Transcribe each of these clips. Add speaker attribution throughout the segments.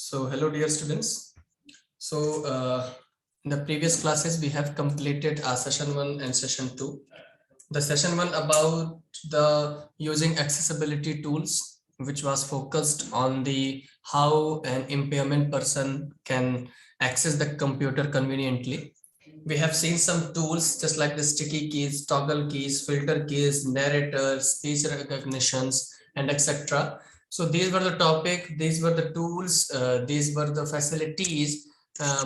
Speaker 1: Hello dear students. In the previous classes we have completed our session 1 and session 2. The session 1 about the using accessibility tools, which was focused on the how an impairment person can access the computer conveniently. We have seen some tools just like the sticky keys, toggle keys, filter keys, narrators, speech recognitions, and etc. So these were the topic, these were the tools, these were the facilities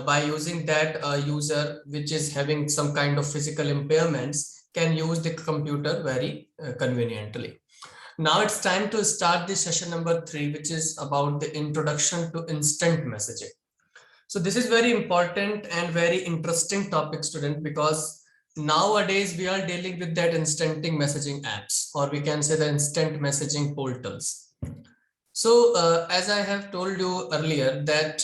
Speaker 1: by using that a user which is having some kind of physical impairments can use the computer very conveniently. Now it's time to start the session number 3, which is about the introduction to instant messaging. So this is very important and very interesting topic, student, because nowadays we are dealing with that instant messaging apps, or we can say the instant messaging portals. So as I have told you earlier that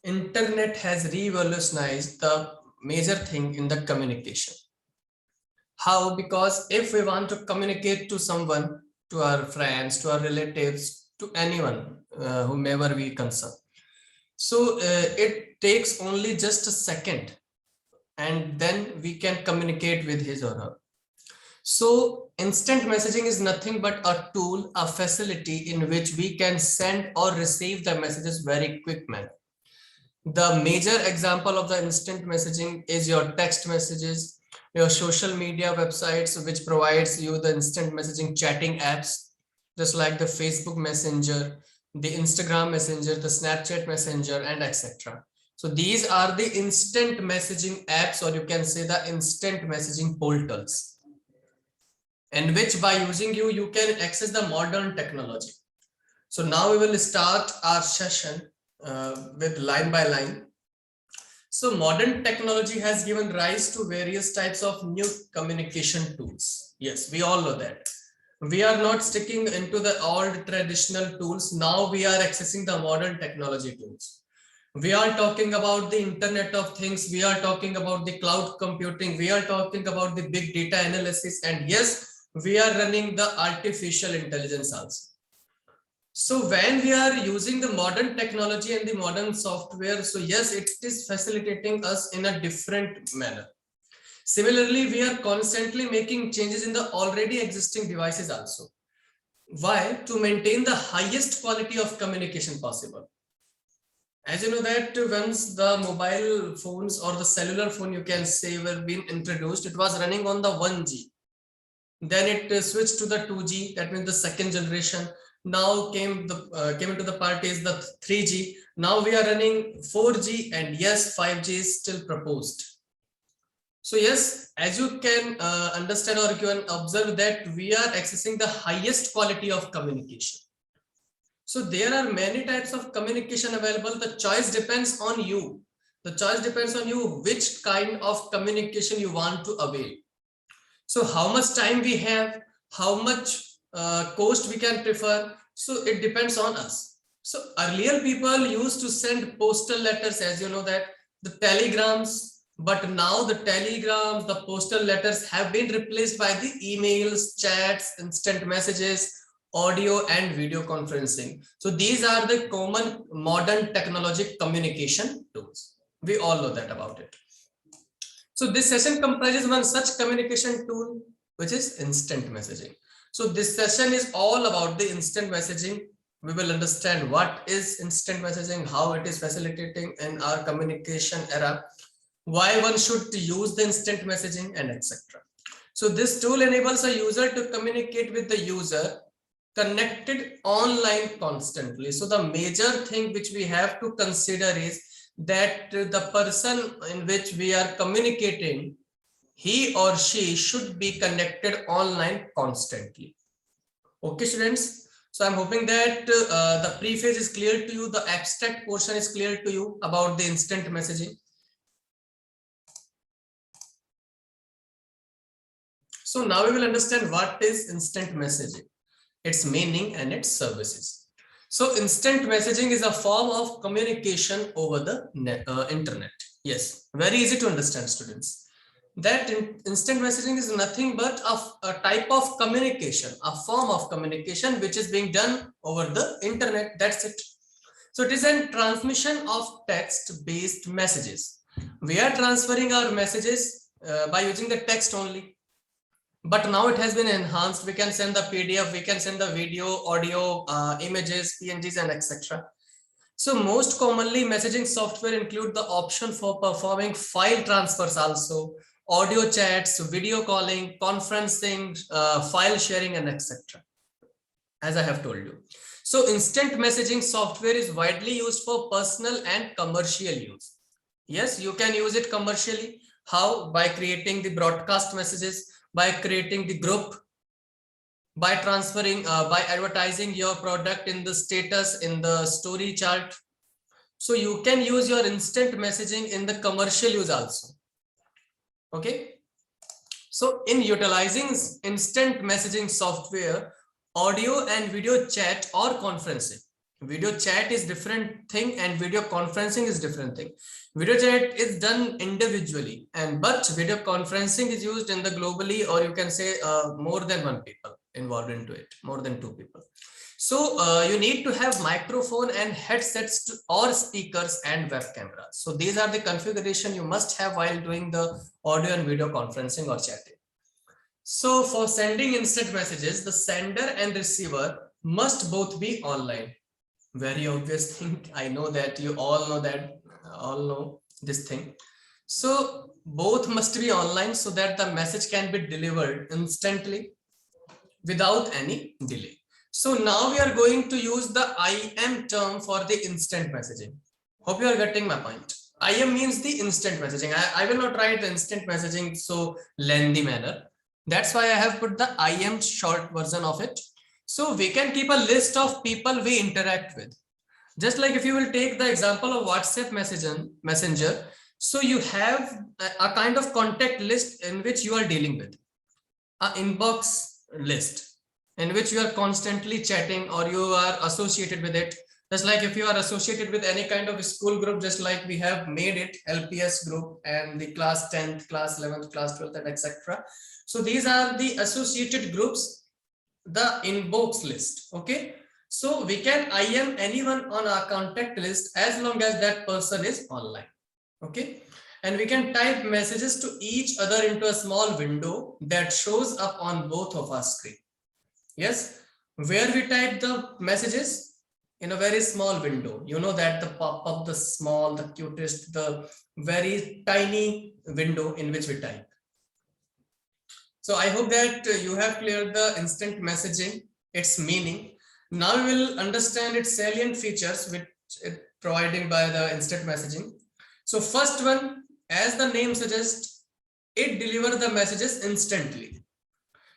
Speaker 1: internet has revolutionized the major thing in the communication. How? Because if we want to communicate to someone, to our friends, to our relatives, to anyone, whomever we concern, so it takes only just a second and then we can communicate with his or her. So instant messaging is nothing but a tool, a facility in which we can send or receive the messages very quick manner. The major example of the instant messaging is your text messages, your social media websites, which provides you the instant messaging chatting apps, just like the Facebook Messenger, the Instagram Messenger, the Snapchat Messenger, and etc. So these are the instant messaging apps, or you can say the instant messaging portals, in which by using you can access the modern technology. So now we will start our session with line by line. So modern technology has given rise to various types of new communication tools. Yes, we all know that. We are not sticking into the old traditional tools. Now we are accessing the modern technology tools. We are talking about the Internet of Things. We are talking about the cloud computing. We are talking about the big data analysis. And yes, we are running the artificial intelligence also. So when we are using the modern technology and the modern software, so yes, it is facilitating us in a different manner. Similarly, we are constantly making changes in the already existing devices also. Why? To maintain the highest quality of communication possible. As you know that once the mobile phones or the cellular phone, you can say, were being introduced, it was running on the 1G. Then it switched to the 2G, that means the second generation. Now came into the part is the 3G. Now we are running 4G, and yes, 5G is still proposed. So yes, as you can understand or you can observe that we are accessing the highest quality of communication. So there are many types of communication available. The choice depends on you. The choice depends on you which kind of communication you want to avail. So how much time we have, how much cost we can prefer. So it depends on us. So earlier people used to send postal letters, as you know that, the telegrams, but now the telegrams, the postal letters have been replaced by the emails, chats, instant messages, audio and video conferencing. So these are the common modern technology communication tools. We all know that about it. So this session comprises one such communication tool, which is instant messaging. So this session is all about the instant messaging. We will understand what is instant messaging, how it is facilitating in our communication era, why one should use the instant messaging, and etc. So this tool enables a user to communicate with the user connected online constantly. So the major thing which we have to consider is that the person in which we are communicating, he or she should be connected online constantly. Okay, students. So I'm hoping that the preface is clear to you, the abstract portion is clear to you about the instant messaging. So now we will understand what is instant messaging, its meaning and its services. So instant messaging is a form of communication over the internet. Yes, very easy to understand, students. That instant messaging is nothing but a type of communication, a form of communication which is being done over the internet. That's it. So it is a transmission of text based messages. We are transferring our messages by using the text only. But now it has been enhanced. We can send the PDF, we can send the video, audio, images, PNGs, and etc. So most commonly messaging software include the option for performing file transfers also, audio chats, video calling, conferencing, file sharing, and etc. As I have told you. So instant messaging software is widely used for personal and commercial use. Yes, you can use it commercially. How? By creating the broadcast messages, by creating the group, by transferring, by advertising your product in the status, in the story chart. So you can use your instant messaging in the commercial use also. Okay. So in utilizing instant messaging software, audio and video chat or conferencing. Video chat is different thing and video conferencing is different thing. Video chat is done individually, but video conferencing is used in the globally, or you can say more than one people involved into it, more than two people. So you need to have microphone and headsets or speakers and web cameras. So these are the configuration you must have while doing the audio and video conferencing or chatting. So for sending instant messages, the sender and receiver must both be online. Very obvious thing. I know that you all know that, all know this thing. So both must be online so that the message can be delivered instantly without any delay. So now we are going to use the IM term for the instant messaging. Hope you are getting my point. IM means the instant messaging. I will not write instant messaging so lengthy manner. That's why I have put the IM short version of it. So we can keep a list of people we interact with. Just like if you will take the example of WhatsApp messenger. So you have a kind of contact list in which you are dealing with. An inbox list in which you are constantly chatting or you are associated with it. Just like if you are associated with any kind of school group, just like we have made it LPS group and the class 10th, class 11th, class 12th, and etc. So these are the associated groups, the inbox list. Okay. So we can IM anyone on our contact list as long as that person is online. Okay. And we can type messages to each other into a small window that shows up on both of our screen. Yes. Where we type the messages? In a very small window. You know that the pop-up, the small, the cutest, the very tiny window in which we type. So I hope that you have cleared the instant messaging, its meaning. Now we will understand its salient features which is provided by the instant messaging. So first one, as the name suggests, it delivers the messages instantly.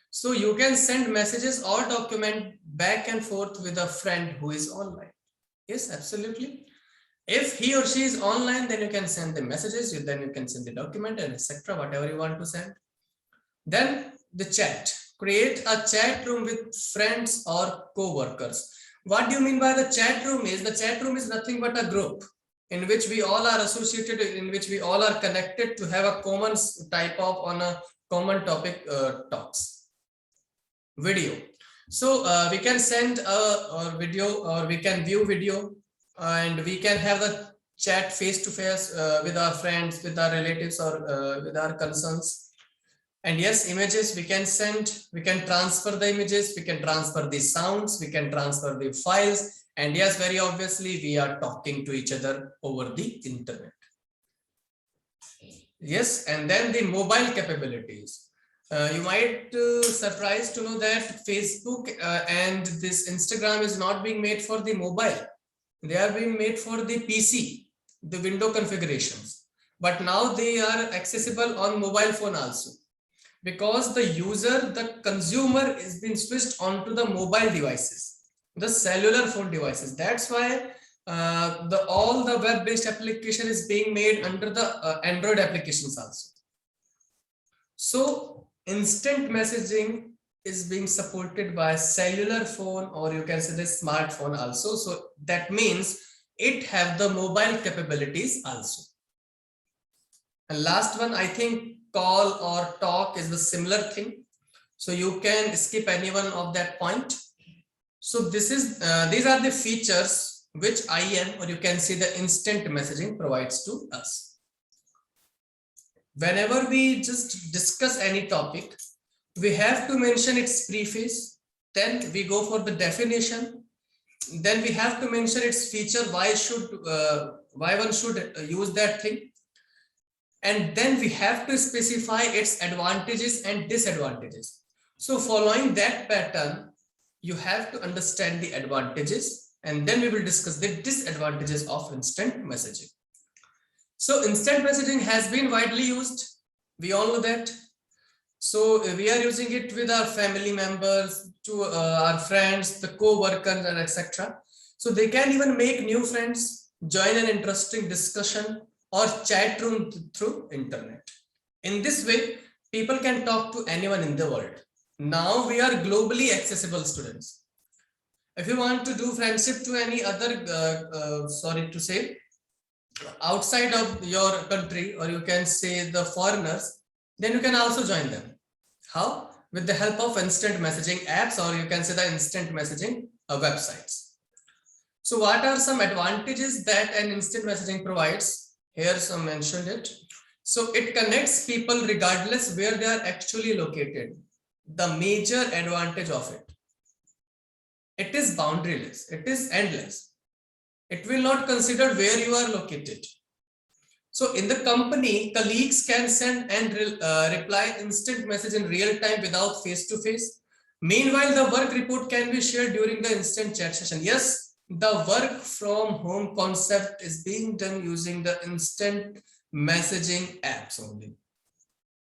Speaker 1: So you can send messages or document back and forth with a friend who is online. Yes, absolutely. If he or she is online, then you can send the messages, then you can send the document and etc. Whatever you want to send. Then the chat. Create a chat room with friends or co-workers. What do you mean by the chat room? The chat room is nothing but a group in which we all are associated, in which we all are connected to have a common type of on a common topic talks. Video. So we can send a video or we can view video and we can have the chat face to face with our friends, with our relatives, or with our concerns. And yes, images we can send, we can transfer the images, we can transfer the sounds, we can transfer the files. And yes, very obviously we are talking to each other over the internet. Yes, and then the mobile capabilities. You might surprised to know that Facebook and this Instagram is not being made for the mobile. They are being made for the PC, the window configurations. But now they are accessible on mobile phone also. Because the user, the consumer is being switched onto the mobile devices, the cellular phone devices. That's why all the web-based application is being made under the Android applications also. So instant messaging is being supported by cellular phone, or you can say the smartphone also. So that means it have the mobile capabilities also. And last one, I think call or talk is the similar thing. So you can skip any one of that point. So this is these are the features which IM, or you can say the instant messaging, provides to us. Whenever we just discuss any topic, we have to mention its preface, then we go for the definition, then we have to mention its feature, why one should use that thing, and then we have to specify its advantages and disadvantages. So following that pattern, you have to understand the advantages, and then we will discuss the disadvantages of instant messaging. So instant messaging has been widely used, we all know that. So we are using it with our family members, to our friends, the co-workers, and etc. So they can even make new friends, join an interesting discussion or chat room through internet. In this way, people can talk to anyone in the world. Now we are globally accessible, students. If you want to do friendship to any other, outside of your country, or you can say the foreigners, then you can also join them. How? With the help of instant messaging apps, or you can say the instant messaging websites. So what are some advantages that an instant messaging provides? Here some mentioned it. So it connects people regardless where they are actually located. The major advantage of it. It is boundaryless. It is endless. It will not consider where you are located. So in the company, colleagues can send and reply instant message in real time without face-to-face. Meanwhile, the work report can be shared during the instant chat session. Yes, the work from home concept is being done using the instant messaging apps only.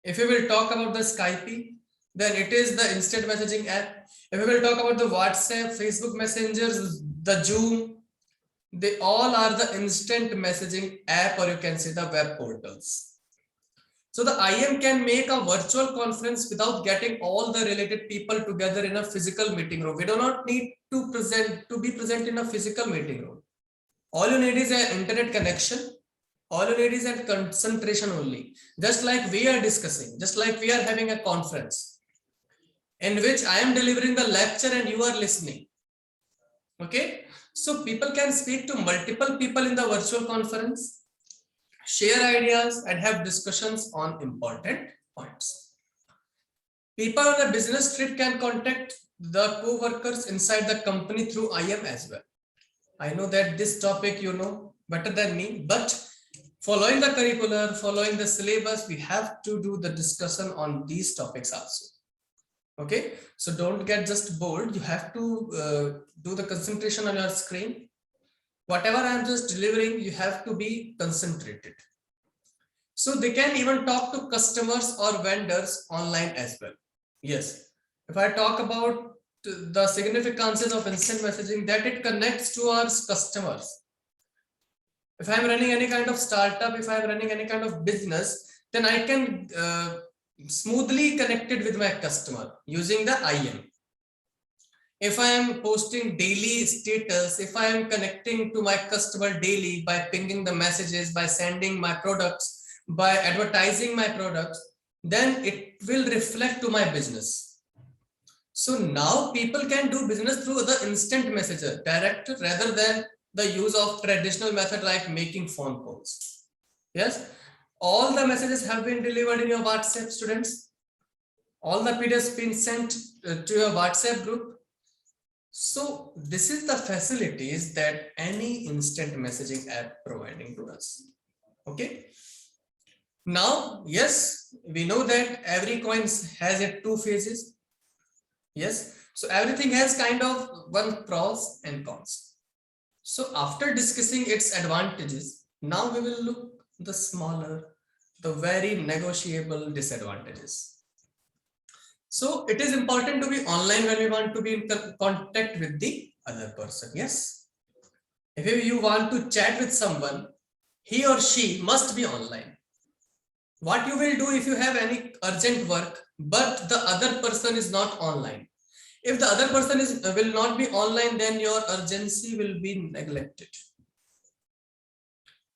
Speaker 1: If we will talk about the Skype, then it is the instant messaging app. If we will talk about the WhatsApp, Facebook messengers, the Zoom, they all are the instant messaging app, or you can say the web portals. So the IM can make a virtual conference without getting all the related people together in a physical meeting room. We do not need to be present in a physical meeting room. All you need is an internet connection. All you need is a concentration only. Just like we are discussing, just like we are having a conference in which I am delivering the lecture and you are listening. Okay. So people can speak to multiple people in the virtual conference, share ideas, and have discussions on important points. People on a business trip can contact the co-workers inside the company through IM as well. I know that this topic you know better than me, but following the curricular, following the syllabus, we have to do the discussion on these topics also. Okay, so don't get just bored. You have to do the concentration on your screen. Whatever I'm just delivering, you have to be concentrated. So they can even talk to customers or vendors online as well. Yes, if I talk about the significances of instant messaging, that it connects to our customers. If I'm running any kind of startup, if I'm running any kind of business, then I can smoothly connected with my customer using the IM. If I am posting daily status, if I am connecting to my customer daily by pinging the messages, by sending my products, by advertising my products, then it will reflect to my business. So now people can do business through the instant messenger direct rather than the use of traditional method like making phone calls. Yes. All the messages have been delivered in your WhatsApp, students. All the PDFs been sent to your WhatsApp group. So this is the facilities that any instant messaging app providing to us. Okay. Now, yes, we know that every coin has its two phases. Yes. So everything has kind of one pros and cons. So after discussing its advantages, now we will look the smaller, the very negotiable disadvantages. So it is important to be online when we want to be in contact with the other person. Yes. If you want to chat with someone, he or she must be online. What you will do if you have any urgent work, but the other person is not online. If the other person will not be online, then your urgency will be neglected.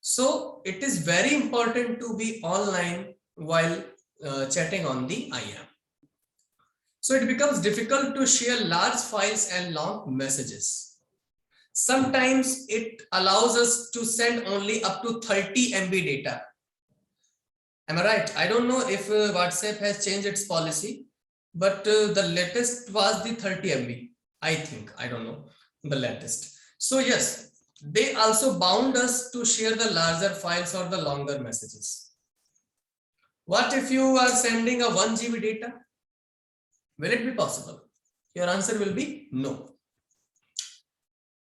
Speaker 1: So it is very important to be online while chatting on the IM. So it becomes difficult to share large files and long messages. Sometimes it allows us to send only up to 30 MB data. Am I right? I don't know if WhatsApp has changed its policy, but the latest was the 30 MB. I think, I don't know the latest. So yes, they also bound us to share the larger files or the longer messages. What if you are sending a 1 GB data? Will it be possible? Your answer will be no.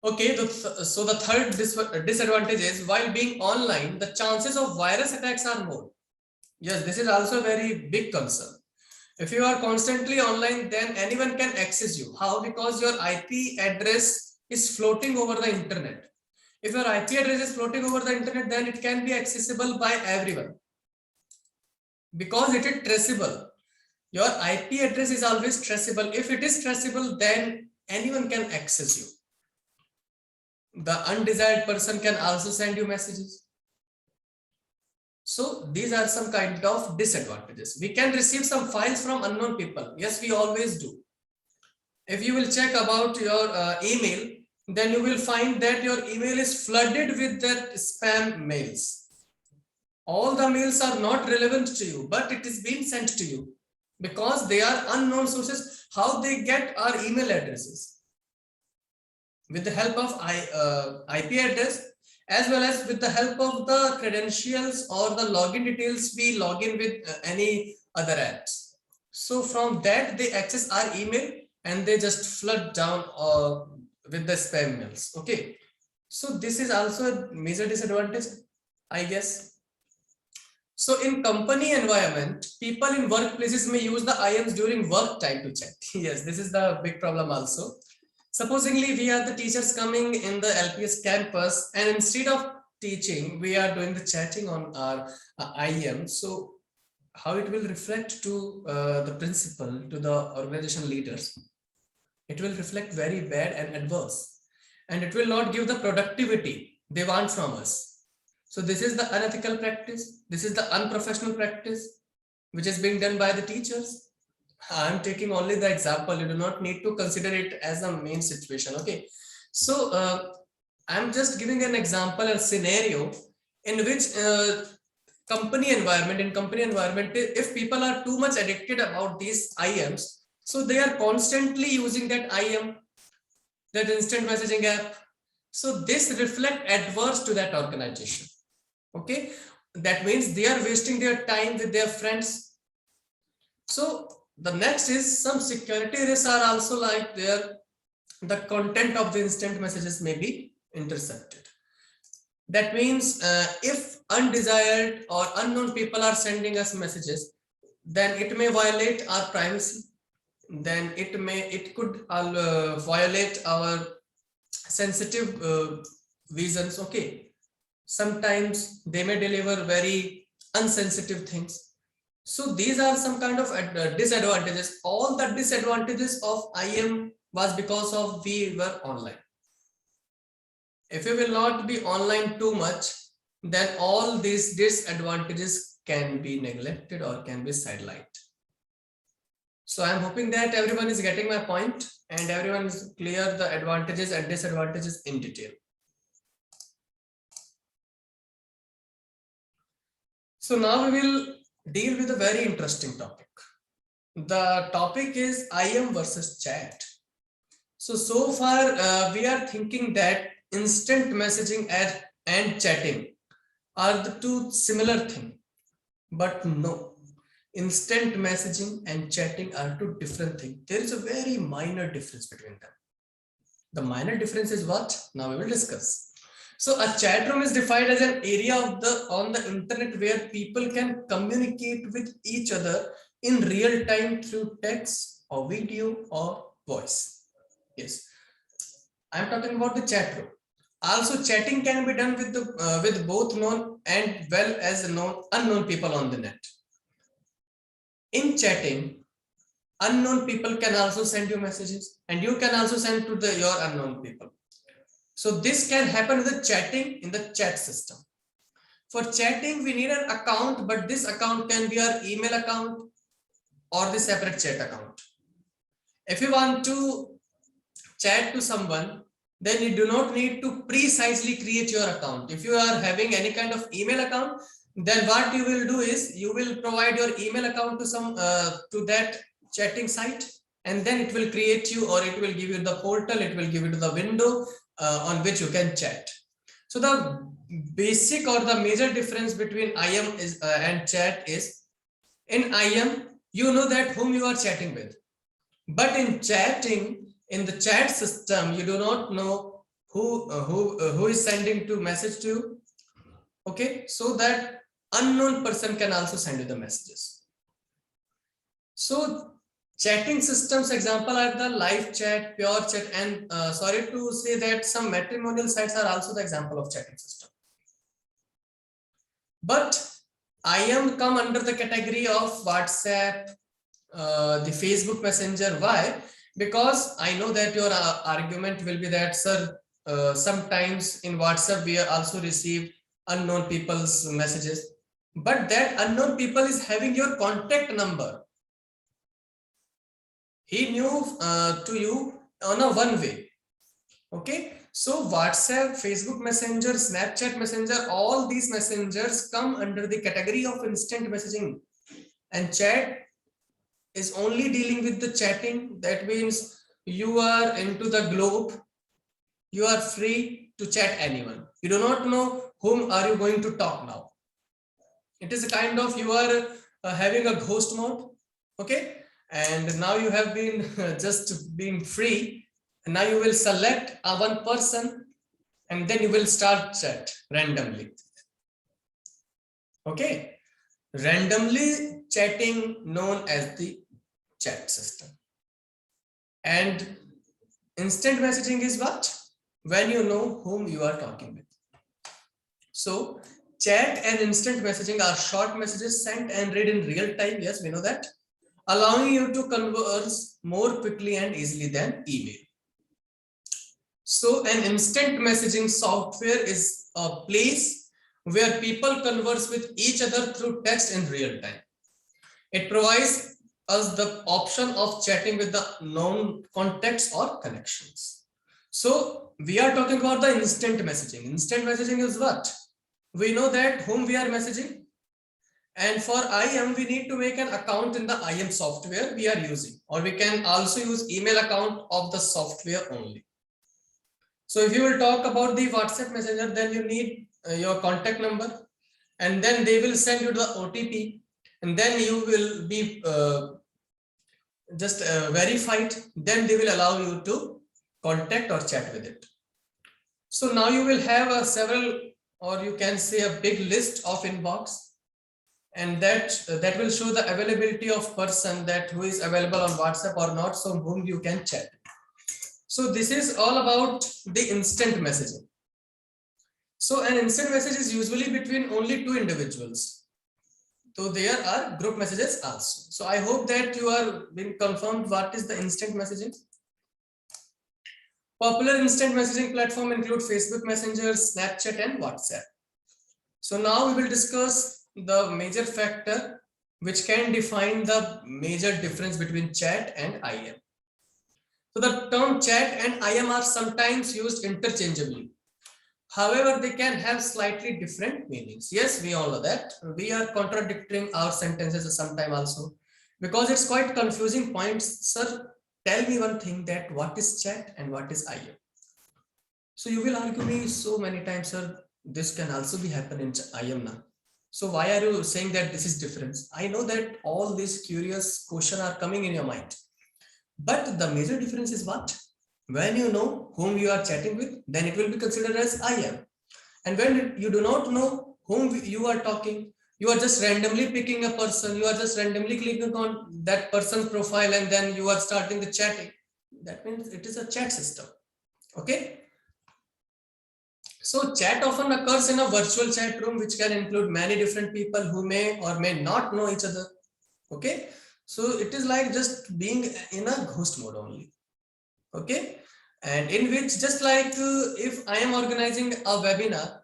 Speaker 1: Okay, so the third disadvantage is, while being online, the chances of virus attacks are more. Yes, this is also a very big concern. If you are constantly online, then anyone can access you. How? Because your IP address is floating over the internet. If your IP address is floating over the internet, then it can be accessible by everyone. Because it is traceable. Your IP address is always traceable. If it is traceable, then anyone can access you. The undesired person can also send you messages. So these are some kind of disadvantages. We can receive some files from unknown people. Yes, we always do. If you will check about your email, then you will find that your email is flooded with that spam mails. All the mails are not relevant to you, but it is being sent to you because they are unknown sources. How they get our email addresses? With the help of IP address, as well as with the help of the credentials or the login details we log in with any other apps. So from that they access our email and they just flood down with the spam mails. Okay, so this is also a major disadvantage, I guess. So in company environment, people in workplaces may use the IMs during work time to chat. Yes, this is the big problem also. Supposingly, we are the teachers coming in the LPS campus, and instead of teaching, we are doing the chatting on our IM. So how it will reflect to the principal, to the organization leaders? It will reflect very bad and adverse, and it will not give the productivity they want from us. So this is the unethical practice. This is the unprofessional practice, which is being done by the teachers. I'm taking only the example. You do not need to consider it as a main situation. Okay, so I'm just giving an example, a scenario in which company environment, if people are too much addicted about these IMs, so they are constantly using that IM, that instant messaging app. So this reflect adverse to that organization. Okay, that means they are wasting their time with their friends. So the next is, some security risks are also like there. The content of the instant messages may be intercepted. That means if undesired or unknown people are sending us messages, then it may violate our privacy. Then it could violate our sensitive visions. Okay, sometimes they may deliver very unsensitive things. So these are some kind of disadvantages. All the disadvantages of IM was because of we were online. If you will not be online too much, then all these disadvantages can be neglected or can be sidelined. So I'm hoping that everyone is getting my point and everyone is clear the advantages and disadvantages in detail. So now we will deal with a very interesting topic. The topic is IM versus chat. So far we are thinking that instant messaging and chatting are the two similar things, but no, instant messaging and chatting are two different things. There is a very minor difference between them. The minor difference is what? Now we will discuss. So a chat room is defined as an area on the internet where people can communicate with each other in real time through text or video or voice. Yes, I'm talking about the chat room. Also, chatting can be done with both known and well as unknown people on the net. In chatting, unknown people can also send you messages, and you can also send to your unknown people. So this can happen with the chatting in the chat system. For chatting, we need an account, but this account can be our email account or the separate chat account. If you want to chat to someone, then you do not need to precisely create your account. If you are having any kind of email account, then what you will do is you will provide your email account to some to that chatting site, and then it will create you, or it will give you the portal, it will give you the window on which you can chat. So the basic or the major difference between IM is and chat is, in IM you know that whom you are chatting with, but in chatting, in the chat system, you do not know who is sending to message to you. Okay, so that unknown person can also send you the messages. So chatting systems example are the live chat, pure chat, and sorry to say that some matrimonial sites are also the example of chatting system. But IM come under the category of WhatsApp, the Facebook Messenger. Why? Because I know that your argument will be that, sir, sometimes in WhatsApp we also receive unknown people's messages, but that unknown people is having your contact number. He knew to you on a one way. Okay, so WhatsApp, Facebook Messenger, Snapchat Messenger, all these messengers come under the category of instant messaging, and chat is only dealing with the chatting. That means you are into the globe, you are free to chat anyone, you do not know whom are you going to talk now. It is a kind of, you are having a ghost mode. Okay, and now you have been just being free, and now you will select a one person, and then you will start chat randomly. Okay, randomly chatting, known as the chat system. And instant messaging is what? When you know whom you are talking with. So chat and instant messaging are short messages sent and read in real time. Yes, we know that, allowing you to converse more quickly and easily than email. So an instant messaging software is a place where people converse with each other through text in real time. It provides us the option of chatting with the known contacts or connections. So we are talking about the instant messaging. Instant messaging is what? We know that whom we are messaging, and for IM we need to make an account in the IM software we are using, or we can also use email account of the software only. So if you will talk about the WhatsApp Messenger, then you need your contact number, and then they will send you the OTP, and then you will be just verified, then they will allow you to contact or chat with it. So now you will have a several, or you can say a big list of inbox, and that will show the availability of person, that who is available on WhatsApp or not, so whom you can chat. So this is all about the instant messaging. So an instant message is usually between only two individuals. So there are group messages also. So I hope that you are being confirmed what is the instant messaging. Popular instant messaging platform include Facebook Messenger, Snapchat, and WhatsApp. So now we will discuss the major factor which can define the major difference between chat and IM. So the term chat and IM are sometimes used interchangeably. However, they can have slightly different meanings. Yes, we all know that. We are contradicting our sentences sometimes also, because it's quite confusing points. Sir, tell me one thing, that what is chat and what is IM? So you will argue me so many times, sir, this can also be happen in IM now. So why are you saying that this is difference? I know that all these curious questions are coming in your mind. But the major difference is what? When you know whom you are chatting with, then it will be considered as IM. And when you do not know whom you are talking, you are just randomly picking a person, you are just randomly clicking on that person's profile, and then you are starting the chatting. That means it is a chat system. Okay. So chat often occurs in a virtual chat room, which can include many different people who may or may not know each other. Okay. So it is like just being in a ghost mode only. Okay. And in which, just like if I am organizing a webinar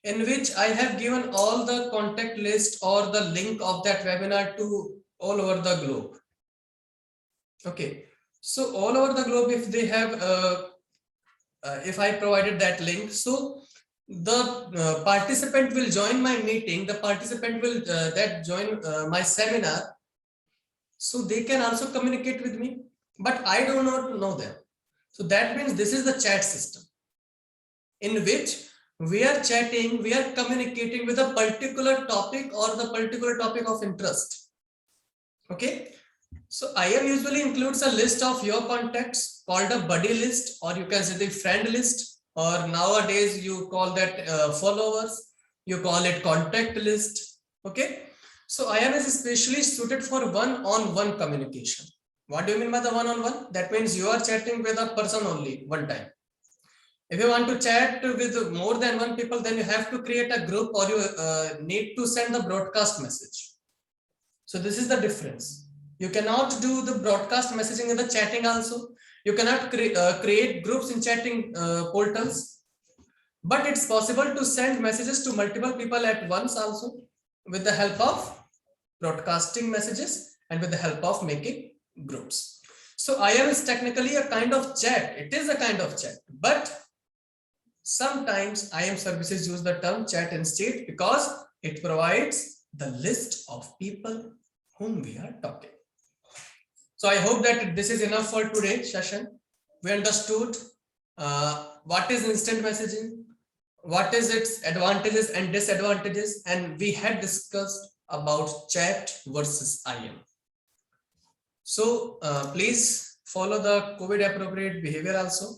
Speaker 1: in which I have given all the contact list or the link of that webinar to all over the globe. Okay. So all over the globe, if they have if I provided that link, so the participant will join my meeting, the participant will that join my seminar, so they can also communicate with me, but I do not know them. So that means this is the chat system in which we are chatting, we are communicating with a particular topic or the particular topic of interest. Okay, so IM usually includes a list of your contacts called a buddy list, or you can say the friend list, or nowadays you call that followers, you call it contact list. Okay, so IM is especially suited for one-on-one communication. What do you mean by the one-on-one? That means you are chatting with a person only one time. If you want to chat with more than one people, then you have to create a group, or you need to send the broadcast message. So this is the difference. You cannot do the broadcast messaging in the chatting also. You cannot create groups in chatting portals, but it's possible to send messages to multiple people at once also with the help of broadcasting messages and with the help of making groups. So IM is technically a kind of chat. It is a kind of chat, but sometimes IM services use the term chat instead because it provides the list of people whom we are talking. So I hope that this is enough for today's session. We understood what is instant messaging, what is its advantages and disadvantages, and we had discussed about chat versus IM. So please follow the COVID appropriate behavior also.